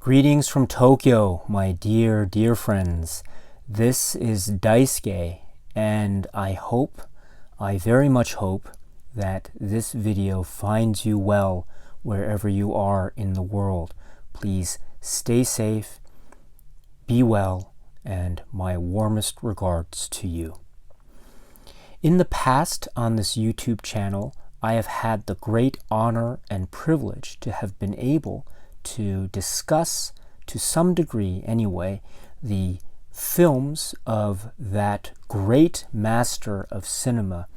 Greetings from Tokyo, my dear friends. This is Daisuke, and I very much hope that this video finds you well wherever you are in the world. Please stay safe, be well, and my warmest regards to you. In the past on this YouTube channel, I have had the great honor and privilege to have been able to discuss, to some degree anyway, the films of that great master of cinema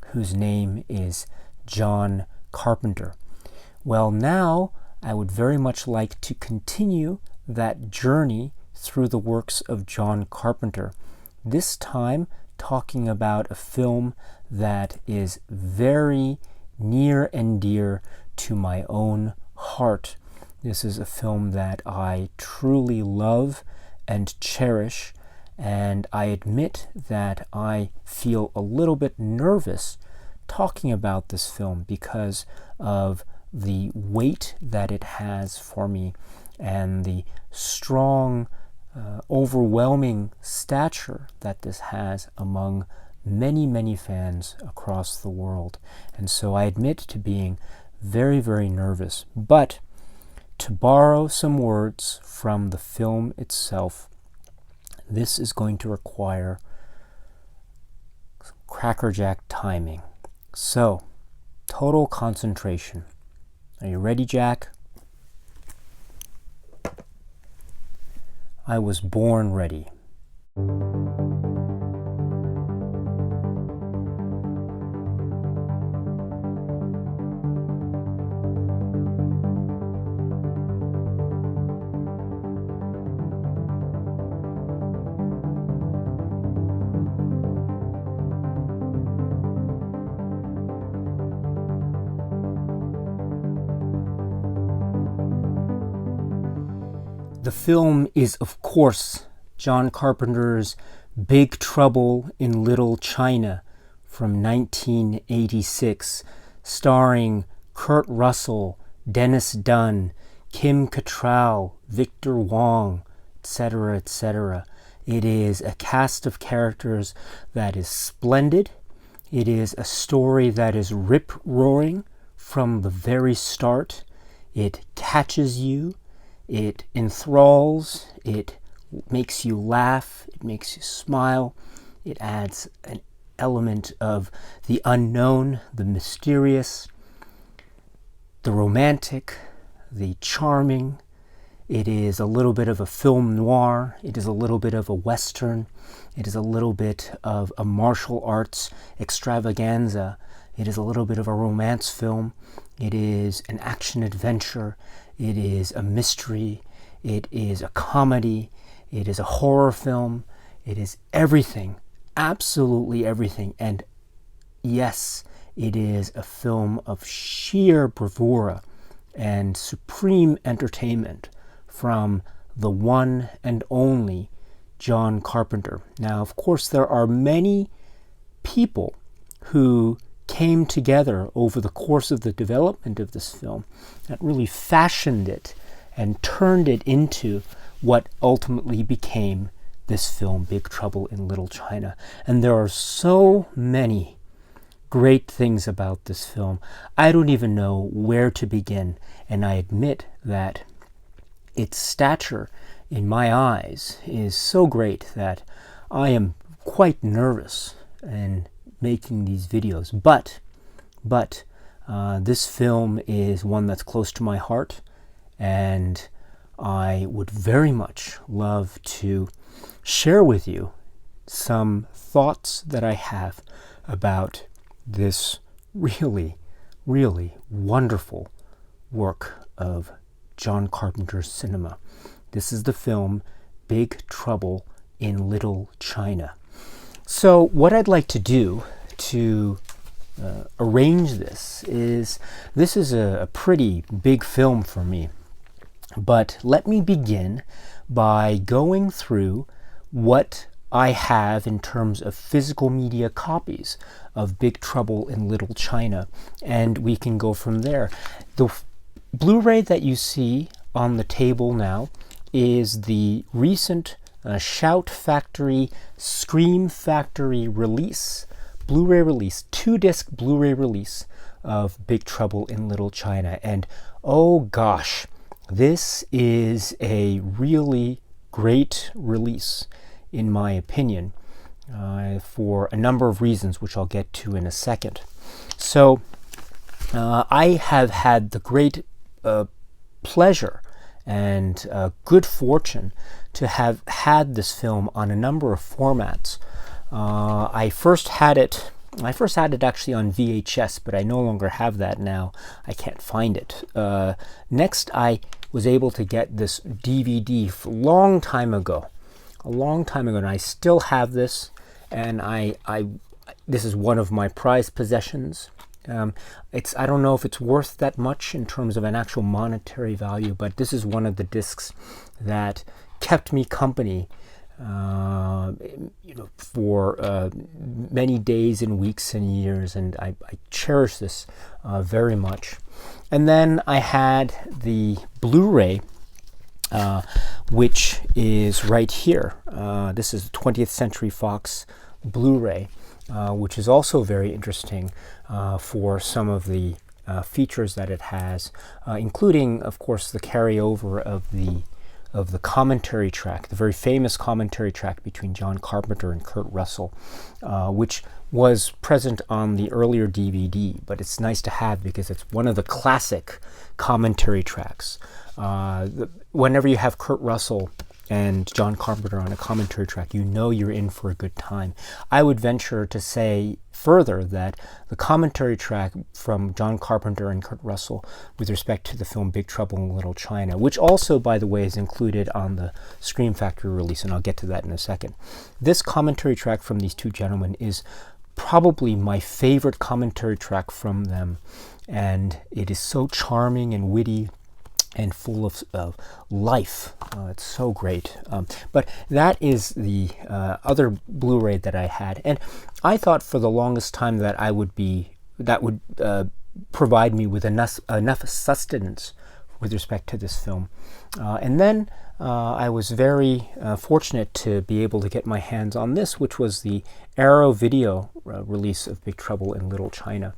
whose name is John Carpenter. Well, now I would very much like to continue that journey through the works of John Carpenter, this time talking about a film that is very near and dear to my own heart. This is a film that I truly love and cherish, and I admit that I feel a little bit nervous talking about this film because of the weight that it has for me and the strong, overwhelming stature that this has among many fans across the world. And so I admit to being very nervous, but to borrow some words from the film itself, this is going to require some crackerjack timing. So, total concentration. Are you ready, Jack? I was born ready. The film is, of course, John Carpenter's Big Trouble in Little China from 1986, starring Kurt Russell, Dennis Dunn, Kim Cattrall, Victor Wong, etc., etc. It is a cast of characters that is splendid. It is a story that is rip-roaring from the very start. It catches you. It enthralls, it makes you laugh, it makes you smile, it adds an element of the unknown, the mysterious, the romantic, the charming. It is a little bit of a film noir, it is a little bit of a western, it is a little bit of a martial arts extravaganza, it is a little bit of a romance film, it is an action adventure, it is a mystery, it is a comedy, it is a horror film, it is everything, absolutely everything. And yes, it is a film of sheer bravura and supreme entertainment from the one and only John Carpenter. Now, of course, there are many people who came together over the course of the development of this film that really fashioned it and turned it into what ultimately became this film, Big Trouble in Little China. And there are so many great things about this film. I don't even know where to begin, and I admit that its stature in my eyes is so great that I am quite nervous and making these videos, but this film is one that's close to my heart, and I would very much love to share with you some thoughts that I have about this really wonderful work of John Carpenter's cinema. This is the film Big Trouble in Little China. So what I'd like to do to arrange this is a pretty big film for me, but let me begin by going through what I have in terms of physical media copies of Big Trouble in Little China, and we can go from there. The Blu-ray that you see on the table now is the recent Shout Factory, Scream Factory release, Blu-ray release, 2-disc Blu-ray release of Big Trouble in Little China. And oh gosh, this is a really great release, in my opinion, for a number of reasons, which I'll get to in a second. So I have had the great pleasure and good fortune to have had this film on a number of formats. I first had it actually on VHS, but I no longer have that now. I can't find it. Next, I was able to get this DVD a long time ago, and I still have this, and this is one of my prized possessions. I don't know if it's worth that much in terms of an actual monetary value, but this is one of the discs that kept me company for many days and weeks and years, and I cherish this very much. And then I had the Blu-ray, which is right here. This is the 20th Century Fox Blu-ray, which is also very interesting for some of the features that it has, including, of course, the carryover of the commentary track, the very famous commentary track between John Carpenter and Kurt Russell, which was present on the earlier DVD, but it's nice to have because it's one of the classic commentary tracks. Whenever you have Kurt Russell and John Carpenter on a commentary track, you know you're in for a good time. I would venture to say further that the commentary track from John Carpenter and Kurt Russell with respect to the film Big Trouble in Little China, which also, by the way, is included on the Scream Factory release, and I'll get to that in a second. This commentary track from these two gentlemen is probably my favorite commentary track from them, and it is so charming and witty and full of life. It's so great. But that is the other Blu-ray that I had, and I thought for the longest time that would provide me with enough sustenance with respect to this film. And then I was very fortunate to be able to get my hands on this, which was the Arrow Video release of Big Trouble in Little China.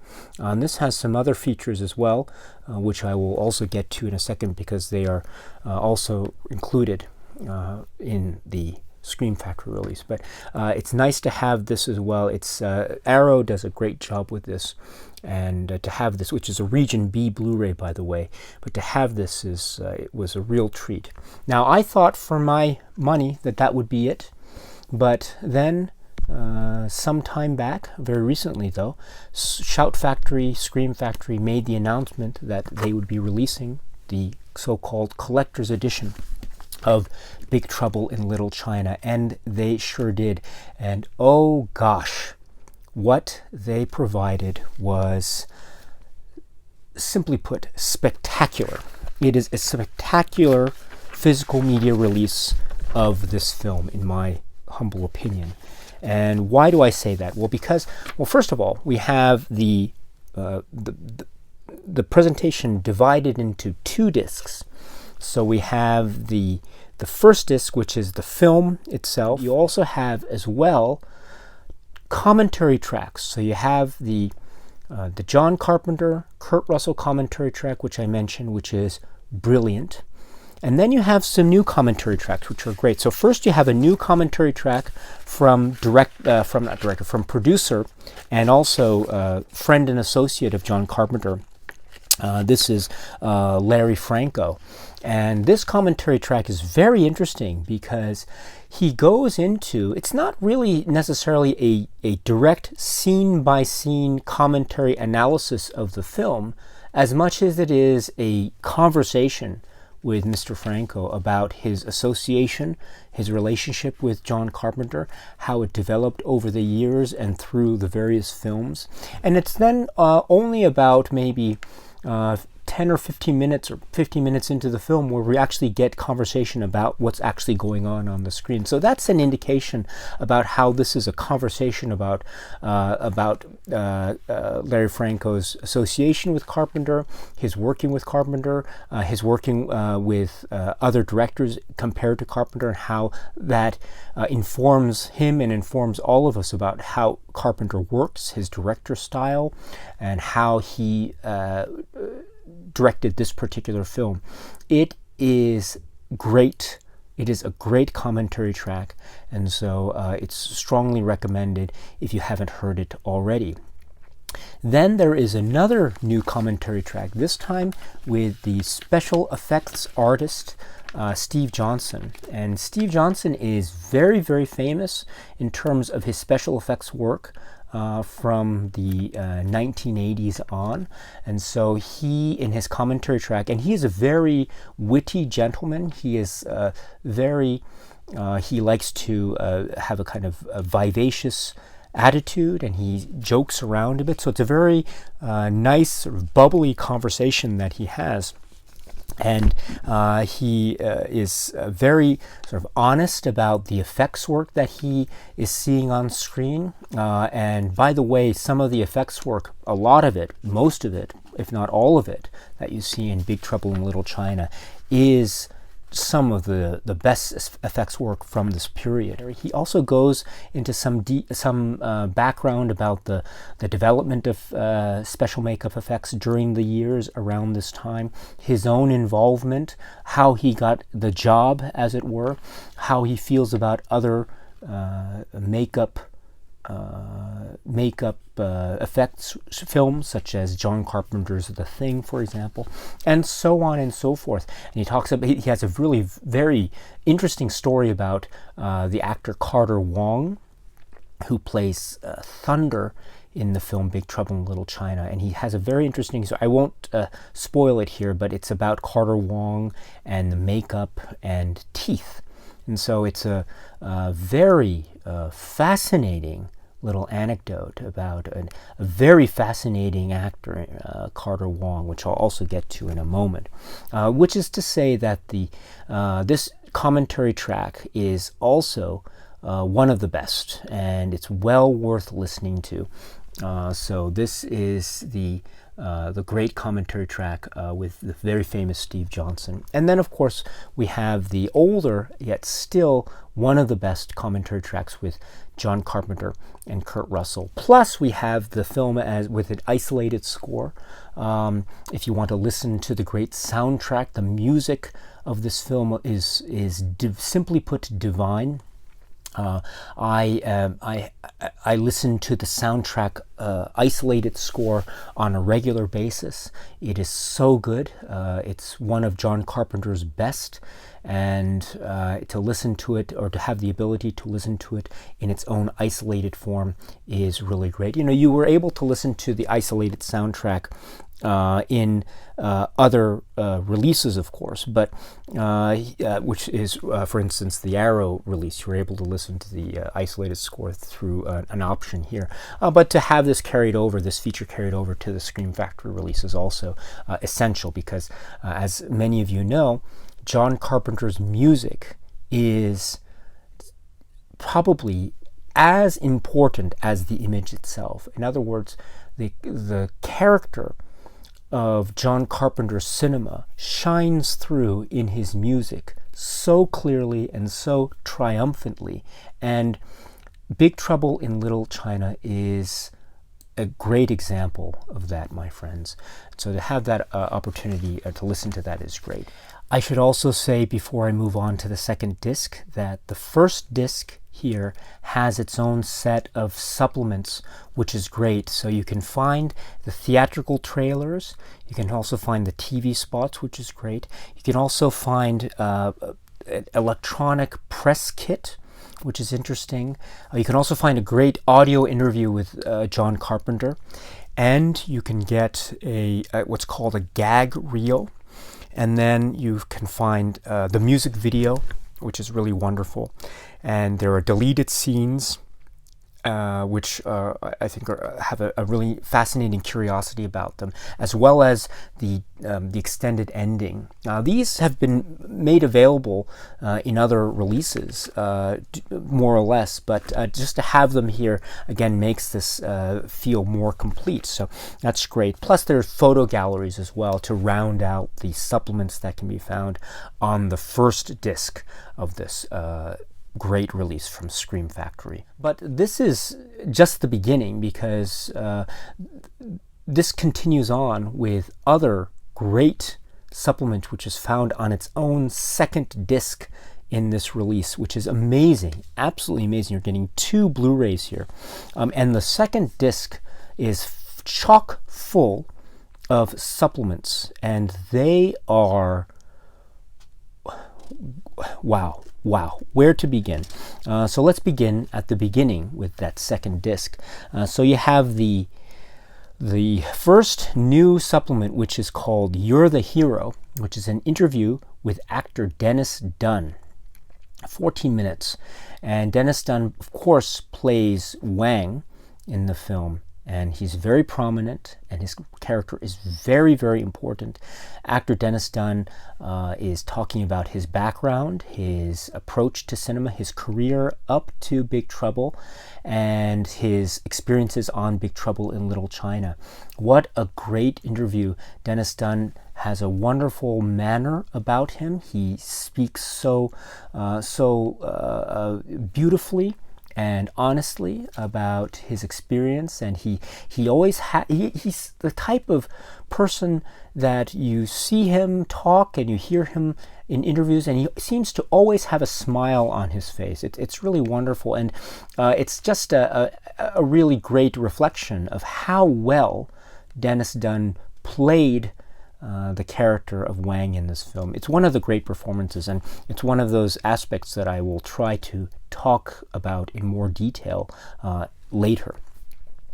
This has some other features as well, which I will also get to in a second because they are also included in the Scream Factory release. But it's nice to have this as well. Arrow does a great job with this, and to have this, which is a Region B Blu-ray, by the way, but to have this it was a real treat. Now, I thought for my money that would be it, but then some time back, very recently though, Shout Factory, Scream Factory made the announcement that they would be releasing the so-called collector's edition of Big Trouble in Little China, and they sure did. And oh gosh, what they provided was, simply put, spectacular. It is a spectacular physical media release of this film, in my humble opinion. And why do I say that? Well, because, first of all, we have the presentation divided into 2 discs. So we have the first disc, which is the film itself. You also have as well commentary tracks. So you have the John Carpenter, Kurt Russell commentary track, which I mentioned, which is brilliant. And then you have some new commentary tracks, which are great. So first you have a new commentary track from producer and also friend and associate of John Carpenter. This is Larry Franco. And this commentary track is very interesting because he goes into, it's not really necessarily a direct scene-by-scene commentary analysis of the film, as much as it is a conversation with Mr. Franco about his association, his relationship with John Carpenter, how it developed over the years and through the various films. And it's then only about maybe 10 10 or 15 minutes or 15 minutes into the film where we actually get conversation about what's actually going on the screen. So that's an indication about how this is a conversation about Larry Franco's association with Carpenter, his working with Carpenter, his working with other directors compared to Carpenter, and how that informs him and informs all of us about how Carpenter works, his director style, and how he directed this particular film. It is great. It is a great commentary track, and so it's strongly recommended if you haven't heard it already. Then there is another new commentary track, this time with the special effects artist Steve Johnson. And Steve Johnson is very, very famous in terms of his special effects work from the 1980s on. And so he, in his commentary track, and he is a very witty gentleman. He is he likes to have a kind of a vivacious attitude, and he jokes around a bit. So it's a very nice, sort of bubbly conversation that he has. And he is very sort of honest about the effects work that he is seeing on screen. And by the way, some of the effects work, a lot of it, most of it, if not all of it, that you see in Big Trouble in Little China is some of the best effects work from this period. He also goes into some background about the development of special makeup effects during the years around this time, his own involvement, how he got the job, as it were, how he feels about other makeup effects films, such as John Carpenter's The Thing, for example, and so on and so forth. And he talks about, he has a really very interesting story about the actor Carter Wong, who plays Thunder in the film Big Trouble in Little China. And he has a very interesting, so I won't spoil it here, but it's about Carter Wong and the makeup and teeth. And so it's a very fascinating little anecdote about a very fascinating actor, Carter Wong, which I'll also get to in a moment. Which is to say that this commentary track is also one of the best, and it's well worth listening to. So this is the great commentary track with the very famous Steve Johnson. And then, of course, we have the older, yet still one of the best commentary tracks with John Carpenter and Kurt Russell. Plus, we have the film as with an isolated score. If you want to listen to the great soundtrack, the music of this film is simply put divine. I listen to the soundtrack isolated score on a regular basis. It is so good. It's one of John Carpenter's best, and to listen to it, or to have the ability to listen to it in its own isolated form, is really great. You know, you were able to listen to the isolated soundtrack in other releases, of course, but which is, for instance, the Arrow release. You were able to listen to the isolated score through an option here. But to have this carried over, this feature carried over to the Scream Factory release is also essential, because as many of you know, John Carpenter's music is probably as important as the image itself. In other words, the character of John Carpenter's cinema shines through in his music so clearly and so triumphantly. And Big Trouble in Little China is a great example of that, my friends. So to have that opportunity to listen to that is great. I should also say, before I move on to the second disc, that the first disc here has its own set of supplements, which is great. So you can find the theatrical trailers, you can also find the TV spots, which is great. You can also find an electronic press kit, which is interesting. You can also find a great audio interview with John Carpenter, and you can get a what's called a gag reel, and then you can find the music video, which is really wonderful. And there are deleted scenes which I think have a really fascinating curiosity about them, as well as the extended ending. These have been made available in other releases, more or less, but just to have them here again makes this feel more complete. So that's great. Plus, there's photo galleries as well to round out the supplements that can be found on the first disc of this great release from Scream Factory. But this is just the beginning, because this continues on with other great supplement which is found on its own second disc in this release, which is amazing, absolutely amazing. You're getting 2 Blu-rays here, and the second disc is chock full of supplements, and they are wow. Where to begin? So let's begin at the beginning with that second disc. So you have the first new supplement, which is called You're the Hero, which is an interview with actor Dennis Dunn. 14 minutes. And Dennis Dunn, of course, plays Wang in the film. And he's very prominent, and his character is very, very important. Actor Dennis Dunn is talking about his background, his approach to cinema, his career up to Big Trouble, and his experiences on Big Trouble in Little China. What a great interview. Dennis Dunn has a wonderful manner about him. He speaks so beautifully and honestly about his experience, and he always he's the type of person that you see him talk and you hear him in interviews, and he seems to always have a smile on his face. It's really wonderful, and it's just a really great reflection of how well Dennis Dunn played the character of Wang in this film. It's one of the great performances, and it's one of those aspects that I will try to talk about in more detail later.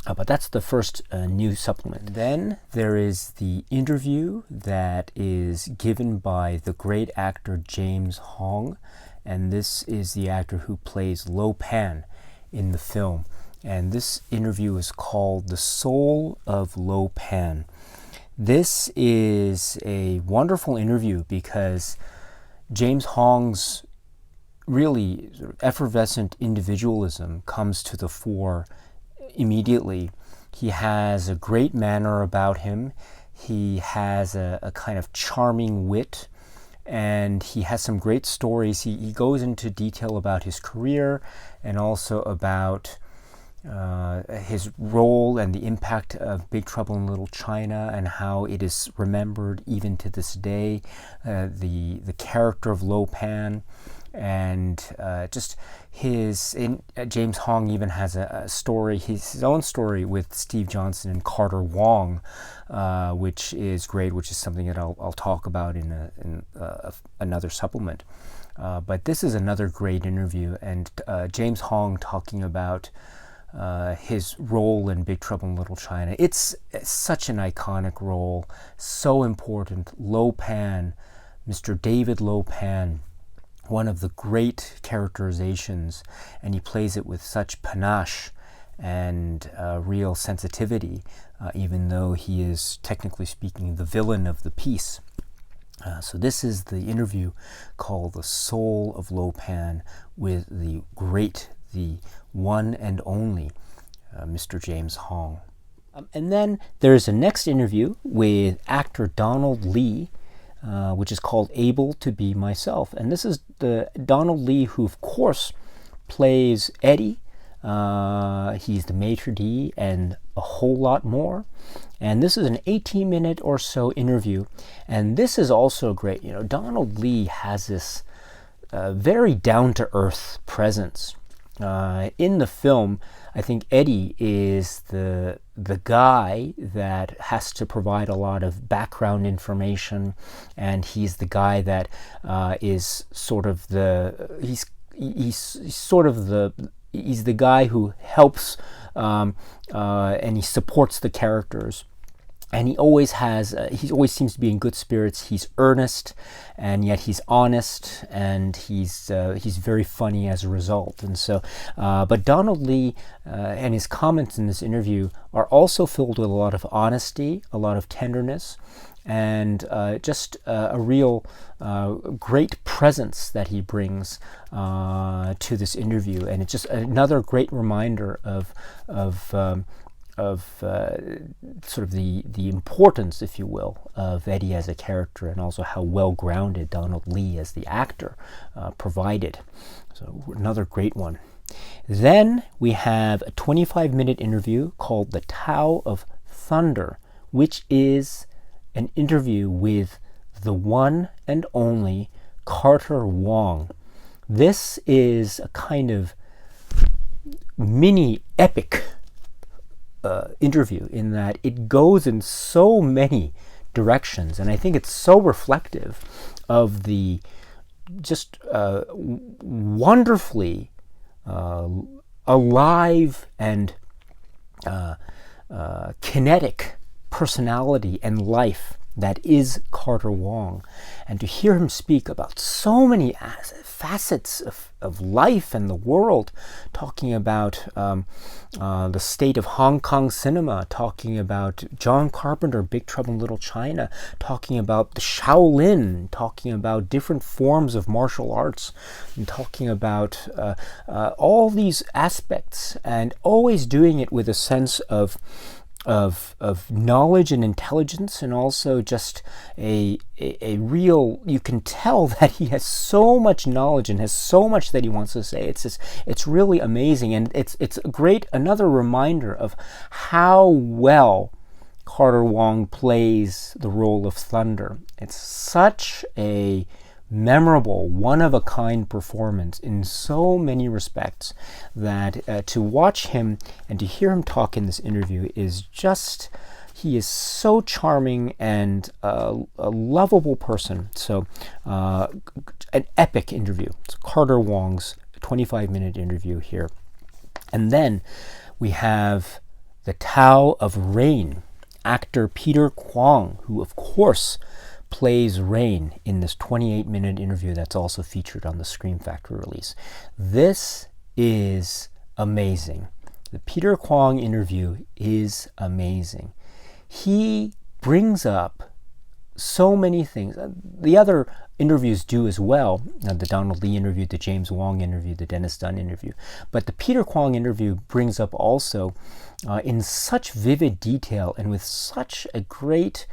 But that's the first new supplement. Then there is the interview that is given by the great actor James Hong, and this is the actor who plays Lo Pan in the film. And this interview is called The Soul of Lo Pan. This is a wonderful interview because James Hong's really sort of effervescent individualism comes to the fore immediately. He has a great manner about him. He has a kind of charming wit, and he has some great stories. He goes into detail about his career and also about his role and the impact of Big Trouble in Little China and how it is remembered even to this day. The character of Lo Pan, and just James Hong even has a story, his own story with Steve Johnson and Carter Wong, which is great, which is something that I'll talk about in another supplement. But this is another great interview, and James Hong talking about his role in Big Trouble in Little China. It's such an iconic role, so important. Lo Pan, Mr. David Lo Pan, one of the great characterizations, and he plays it with such panache and real sensitivity, even though he is, technically speaking, the villain of the piece. So this is the interview called The Soul of Lo Pan with the one and only Mr. James Hong. And then there's a next interview with actor Donald Lee, which is called Able to Be Myself. And this is the Donald Lee who, of course, plays Eddie. He's the maitre d' and a whole lot more. And this is an 18-minute or so interview. And this is also great. You know, Donald Lee has this very down-to-earth presence. In the film, I think Eddie is the guy that has to provide a lot of background information, and he's the guy that is sort of he's the guy who helps and he supports the characters. and he always seems to be in good spirits. He's earnest, and yet he's honest, and he's very funny as a result. And so, but Donald Lee and his comments in this interview are also filled with a lot of honesty, a lot of tenderness, and just a real great presence that he brings to this interview. And it's just another great reminder of sort of the importance, if you will, of Eddie as a character, and also how well-grounded Donald Lee as the actor provided. So another great one. Then we have a 25-minute interview called The Tao of Thunder, which is an interview with the one and only Carter Wong. This is a kind of mini epic interview, in that it goes in so many directions, and I think it's so reflective of the just wonderfully alive and kinetic personality and life that is Carter Wong. And to hear him speak about so many facets of life and the world, talking about the state of Hong Kong cinema, talking about John Carpenter, Big Trouble in Little China, talking about the Shaolin, talking about different forms of martial arts, and talking about all these aspects, and always doing it with a sense of knowledge and intelligence, and also just a real, you can tell that he has so much knowledge and has so much that he wants to say. It's really amazing, and it's a great, another reminder of how well Carter Wong plays the role of Thunder. It's such a memorable, one-of-a-kind performance in so many respects that to watch him and to hear him talk in this interview is just, he is so charming and a lovable person. So an epic interview. It's Carter Wong's 25-minute interview here. And then we have The Tao of Rain, actor Peter Kwong, who of course plays Rain in this 28-minute interview that's also featured on the Scream Factory release. This is amazing. The Peter Kwong interview is amazing. He brings up so many things. The other interviews do as well. The Donald Lee interview, the James Wong interview, the Dennis Dunn interview. But the Peter Kwong interview brings up also in such vivid detail and with such a great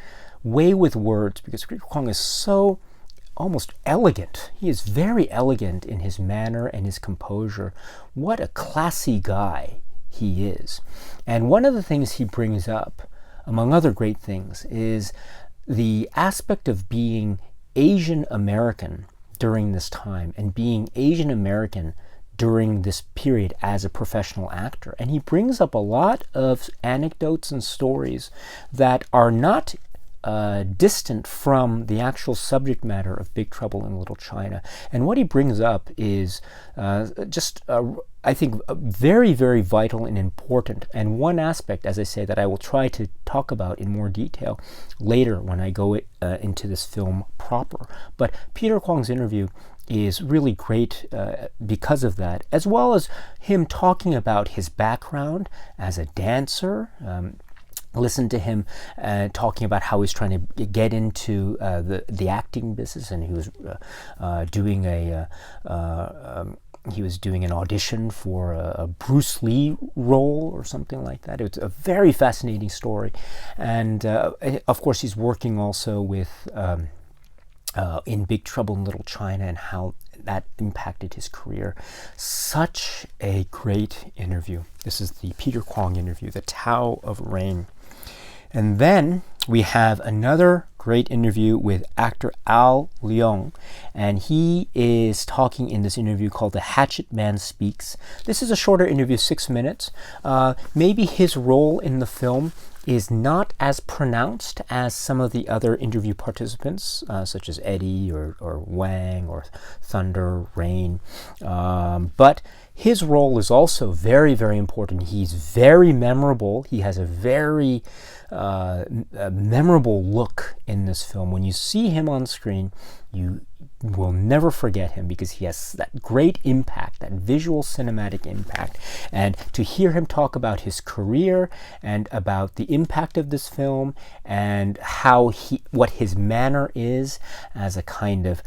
way with words, because Peter Kwong is so almost elegant. He is very elegant in his manner and his composure. What a classy guy he is. And one of the things he brings up, among other great things, is the aspect of being Asian American during this time, and being Asian American during this period as a professional actor. And he brings up a lot of anecdotes and stories that are not distant from the actual subject matter of Big Trouble in Little China. And what he brings up is I think, very, very vital and important. And one aspect, as I say, that I will try to talk about in more detail later when I go into this film proper. But Peter Kwong's interview is really great because of that, as well as him talking about his background as a dancer. Listen to him talking about how he's trying to get into the acting business, and he was doing an audition for a Bruce Lee role or something like that. It's a very fascinating story, and of course he's working also with in Big Trouble in Little China, and how that impacted his career. Such a great interview. This is the Peter Kwong interview, The Tao of Rain. And then we have another great interview with actor Al Leong, and he is talking in this interview called The Hatchet Man Speaks. This is a shorter interview, 6 minutes. Maybe his role in the film is not as pronounced as some of the other interview participants, such as Eddie or Wang or Thunder, Rain. But his role is also very, very important. He's very memorable. He has a very memorable look in this film. When you see him on screen, you will never forget him because he has that great impact, that visual cinematic impact. And to hear him talk about his career and about the impact of this film and what his manner is as a kind of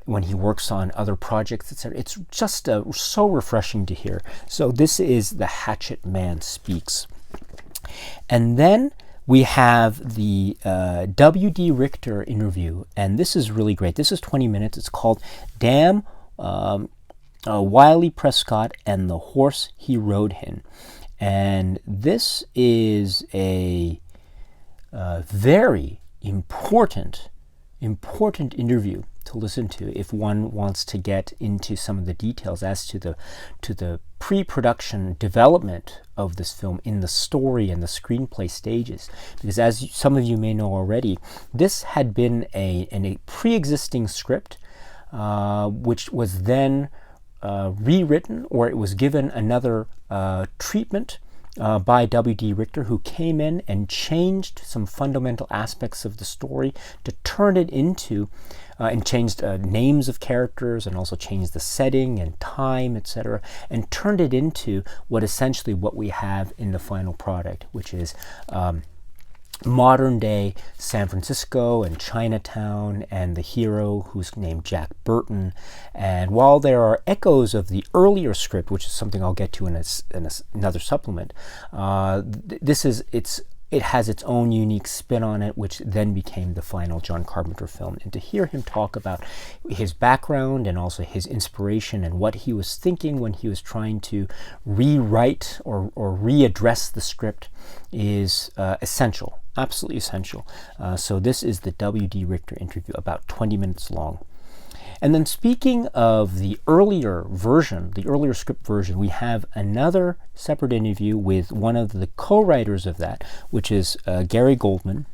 when he works on other projects, etc. It's just so refreshing to hear. So this is The Hatchet Man Speaks. And then we have the W.D. Richter interview, and this is really great. This is 20 minutes. It's called Damn Wiley Prescott and the Horse He Rode Him. And this is a very important interview to listen to if one wants to get into some of the details as to the pre-production development of this film in the story and the screenplay stages. Because as some of you may know already, this had been a pre-existing script which was then rewritten, or it was given another treatment by W.D. Richter, who came in and changed some fundamental aspects of the story to turn it into, and changed names of characters and also changed the setting and time, etc., and turned it into what we have in the final product, which is modern day San Francisco and Chinatown, and the hero who's named Jack Burton. And while there are echoes of the earlier script, which is something I'll get to in another supplement, it has its own unique spin on it, which then became the final John Carpenter film. And to hear him talk about his background and also his inspiration and what he was thinking when he was trying to rewrite or readdress the script is essential, absolutely essential. So this is the W.D. Richter interview, about 20 minutes long. And then speaking of the earlier script version, we have another separate interview with one of the co-writers of that, which is Gary Goldman.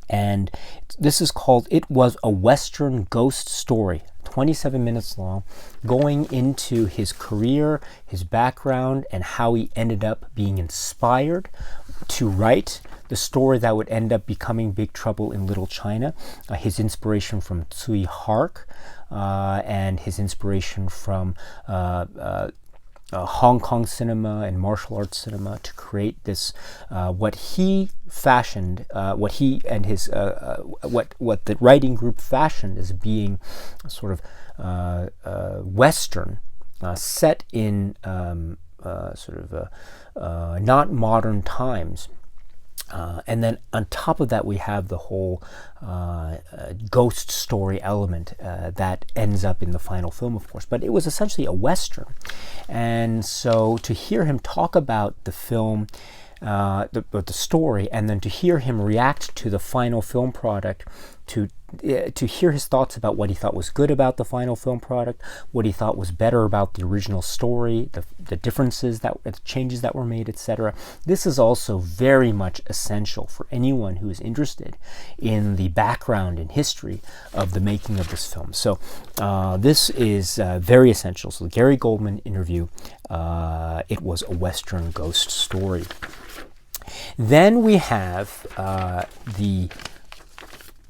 And this is called It Was a Western Ghost Story, 27 minutes long, going into his career, his background, and how he ended up being inspired to write the story that would end up becoming Big Trouble in Little China, his inspiration from Tsui Hark, and his inspiration from Hong Kong cinema and martial arts cinema to create this, what he fashioned, what the writing group fashioned as being sort of Western, set in not modern times. And then on top of that, we have the whole ghost story element that ends up in the final film, of course. But it was essentially a Western. And so to hear him talk about the film, the story, and then to hear him react to the final film product, to hear his thoughts about what he thought was good about the final film product, what he thought was better about the original story, the differences, the changes that were made, etc. This is also very much essential for anyone who is interested in the background and history of the making of this film. So this is very essential. So the Gary Goldman interview, It Was a Western Ghost Story. Then we have the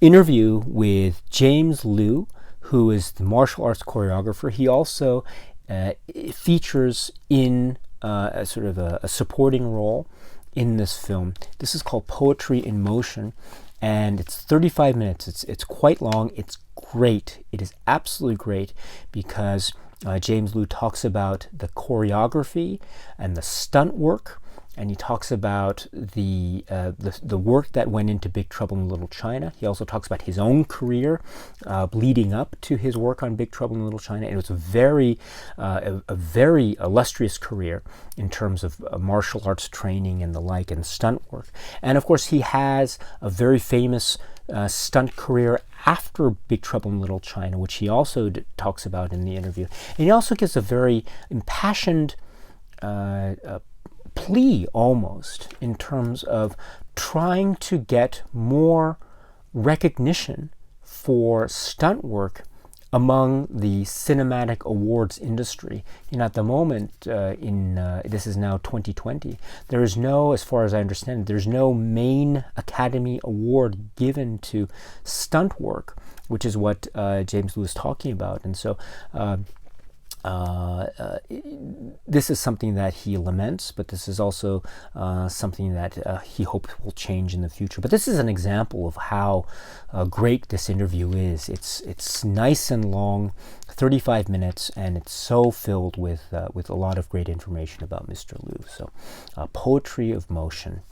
interview with James Liu, who is the martial arts choreographer. He also features in a sort of a supporting role in this film. This is called Poetry in Motion, and it's 35 minutes. It's quite long. It's great. It is absolutely great because James Liu talks about the choreography and the stunt work. And he talks about the work that went into Big Trouble in Little China. He also talks about his own career leading up to his work on Big Trouble in Little China. And it was a very illustrious career in terms of martial arts training and the like, and stunt work. And of course, he has a very famous stunt career after Big Trouble in Little China, which he also talks about in the interview. And he also gives a very impassioned plea almost in terms of trying to get more recognition for stunt work among the cinematic awards industry. At the moment, this is now 2020, there is no, as far as I understand, there's no main Academy Award given to stunt work, which is what James Liu is talking about. And so this is something that he laments, but this is also something that he hopes will change in the future. But this is an example of how great this interview is. It's nice and long, 35 minutes, and it's so filled with a lot of great information about Mr. Liu. So, Poetry of Motion.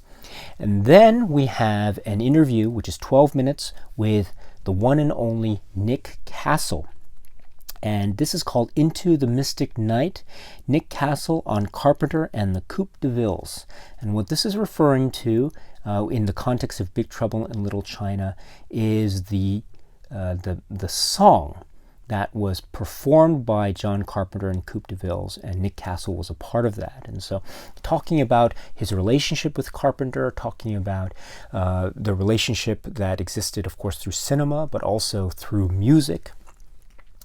And then we have an interview, which is 12 minutes, with the one and only Nick Castle. And this is called Into the Mystic Night, Nick Castle on Carpenter and the Coupe de Villes. And what this is referring to in the context of Big Trouble in Little China is the song that was performed by John Carpenter and Coupe de Villes, and Nick Castle was a part of that. And so talking about his relationship with Carpenter, talking about the relationship that existed, of course, through cinema, but also through music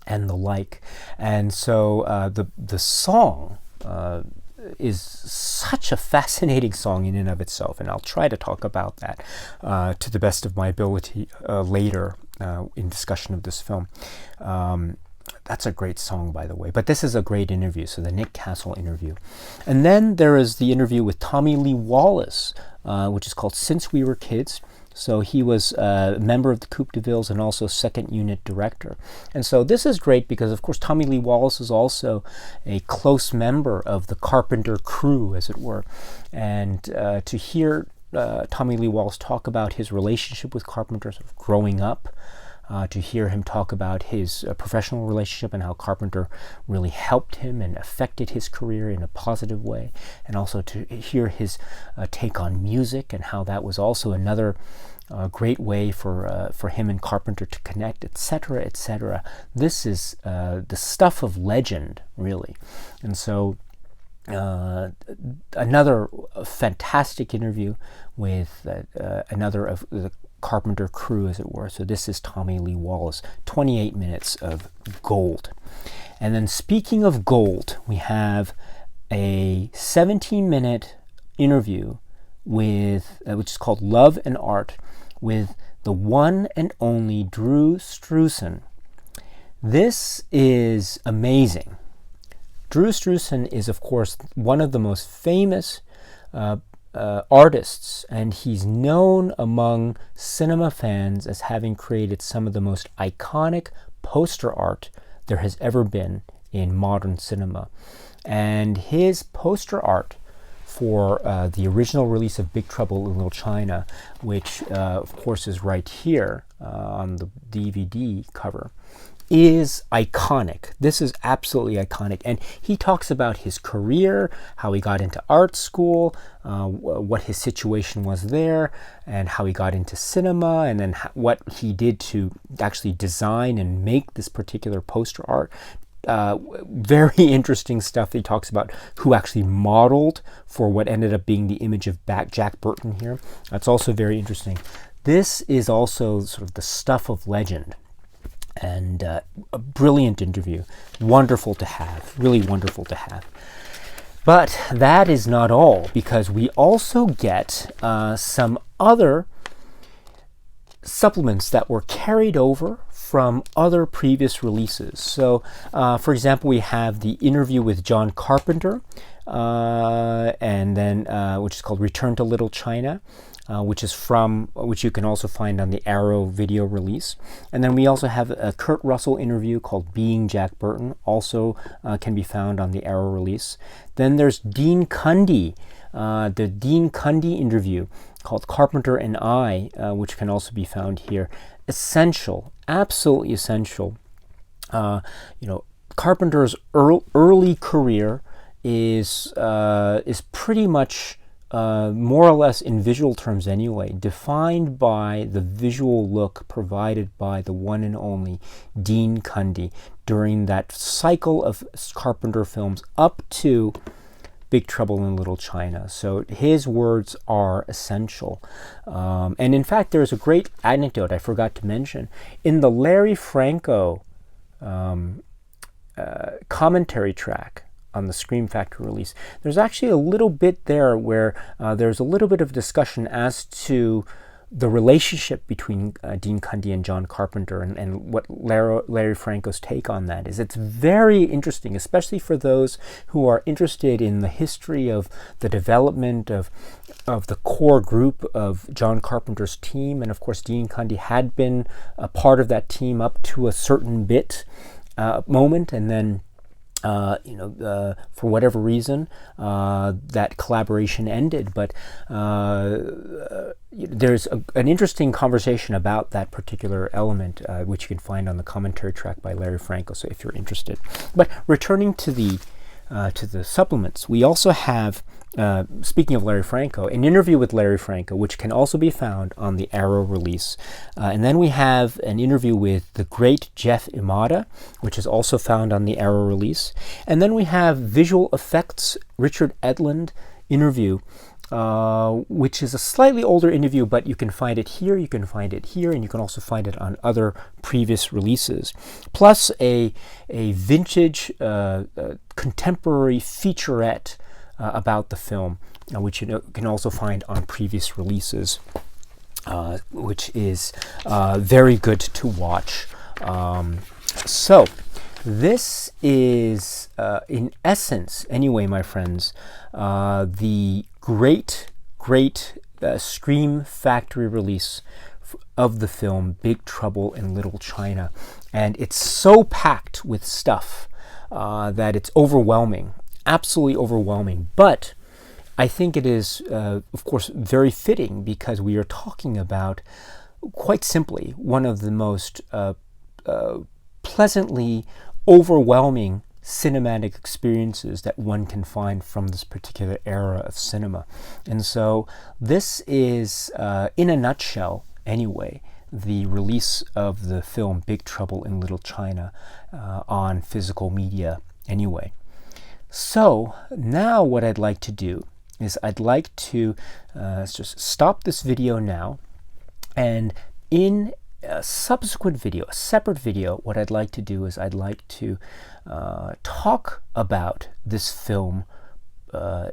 and the like. And so the song is such a fascinating song in and of itself, and I'll try to talk about that to the best of my ability later in discussion of this film. That's a great song, by the way. But this is a great interview, so the Nick Castle interview. And then there is the interview with Tommy Lee Wallace, which is called Since We Were Kids. So he was a member of the Coupe de Villes and also second unit director. And so this is great because, of course, Tommy Lee Wallace is also a close member of the Carpenter crew, as it were. And to hear Tommy Lee Wallace talk about his relationship with Carpenter, sort of growing up, to hear him talk about his professional relationship and how Carpenter really helped him and affected his career in a positive way, and also to hear his take on music and how that was also another great way for him and Carpenter to connect, etc., etc. This is the stuff of legend, really. And so another fantastic interview with another of the Carpenter crew, as it were. So this is Tommy Lee Wallace, 28 minutes of gold. And then speaking of gold, we have a 17-minute interview with, which is called Love and Art, with the one and only Drew Struzan. This is amazing. Drew Struzan is, of course, one of the most famous artists, and he's known among cinema fans as having created some of the most iconic poster art there has ever been in modern cinema. And his poster art for the original release of Big Trouble in Little China, which of course is right here on the DVD cover, is iconic. This is absolutely iconic. And he talks about his career, how he got into art school, what his situation was there, and how he got into cinema, and then what he did to actually design and make this particular poster art. Very interesting stuff. He talks about who actually modeled for what ended up being the image of Jack Burton here. That's also very interesting. This is also sort of the stuff of legend. And a brilliant interview. Wonderful to have. Really wonderful to have. But that is not all, because we also get some other supplements that were carried over from other previous releases. So, for example, we have the interview with John Carpenter, and then which is called Return to Little China. Which you can also find on the Arrow video release. And then we also have a Kurt Russell interview called Being Jack Burton, also can be found on the Arrow release. Then there's Dean Cundy, the Dean Cundy interview called Carpenter and I, which can also be found here. Essential, absolutely essential. Carpenter's early career is pretty much more or less in visual terms anyway, defined by the visual look provided by the one and only Dean Cundy during that cycle of Carpenter films up to Big Trouble in Little China. So his words are essential. And in fact, there's a great anecdote I forgot to mention. In the Larry Franco commentary track on the Scream Factory release, there's actually a little bit there where there's a little bit of discussion as to the relationship between Dean Cundey and John Carpenter, and what Larry Franco's take on that is. It's very interesting, especially for those who are interested in the history of the development of the core group of John Carpenter's team. And of course, Dean Cundey had been a part of that team up to a certain moment, and then for whatever reason, that collaboration ended. But there's an interesting conversation about that particular element, which you can find on the commentary track by Larry Franco, so if you're interested. But returning to the supplements, we also have, speaking of Larry Franco, an interview with Larry Franco, which can also be found on the Arrow release. And then we have an interview with the great Jeff Imada, which is also found on the Arrow release. And then we have visual effects Richard Edlund interview, which is a slightly older interview, but you can find it here, you can find it here, and you can also find it on other previous releases. Plus a vintage contemporary featurette about the film, which you can also find on previous releases, which is very good to watch. So this is, in essence, anyway, my friends, the great Scream Factory release of the film Big Trouble in Little China. And it's so packed with stuff that it's overwhelming, absolutely overwhelming. But I think it is, of course, very fitting, because we are talking about, quite simply, one of the most pleasantly overwhelming cinematic experiences that one can find from this particular era of cinema. And so this is, in a nutshell anyway, the release of the film Big Trouble in Little China on physical media anyway. So now what I'd like to do is I'd like to just stop this video now, and in a subsequent video, a separate video, what I'd like to do is I'd like to talk about this film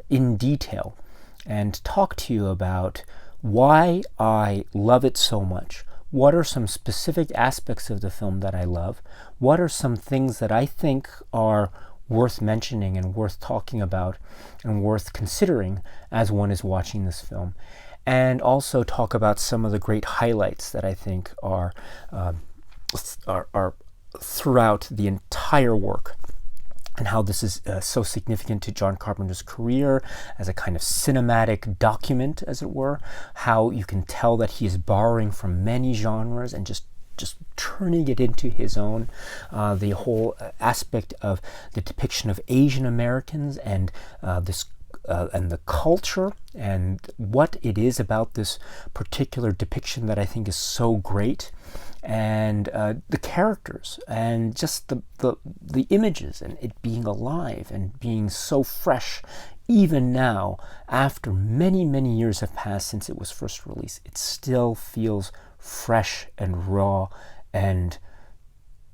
in detail, and talk to you about why I love it so much. What are some specific aspects of the film that I love? What are some things that I think are worth mentioning and worth talking about and worth considering as one is watching this film? And also talk about some of the great highlights that I think are throughout the entire work, and how this is so significant to John Carpenter's career as a kind of cinematic document, as it were. How you can tell that he is borrowing from many genres and just turning it into his own. The whole aspect of the depiction of Asian Americans and and the culture, and what it is about this particular depiction that I think is so great, and the characters, and just the images, and it being alive and being so fresh. Even now, after many years have passed since it was first released, it still feels fresh and raw and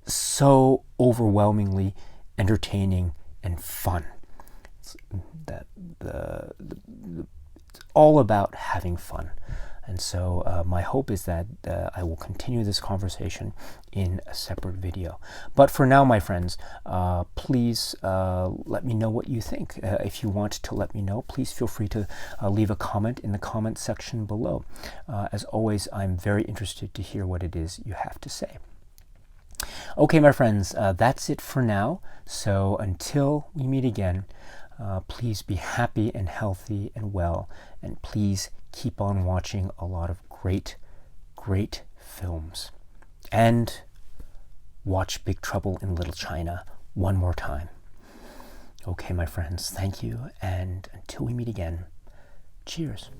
so overwhelmingly entertaining and fun. It's all about having fun. And so my hope is that I will continue this conversation in a separate video. But for now, my friends, please let me know what you think. If you want to let me know, please feel free to leave a comment in the comment section below. As always, I'm very interested to hear what it is you have to say. Okay, my friends, that's it for now. So until we meet again, please be happy and healthy and well, and please keep on watching a lot of great films. And watch Big Trouble in Little China one more time. Okay, my friends, thank you, and until we meet again, cheers.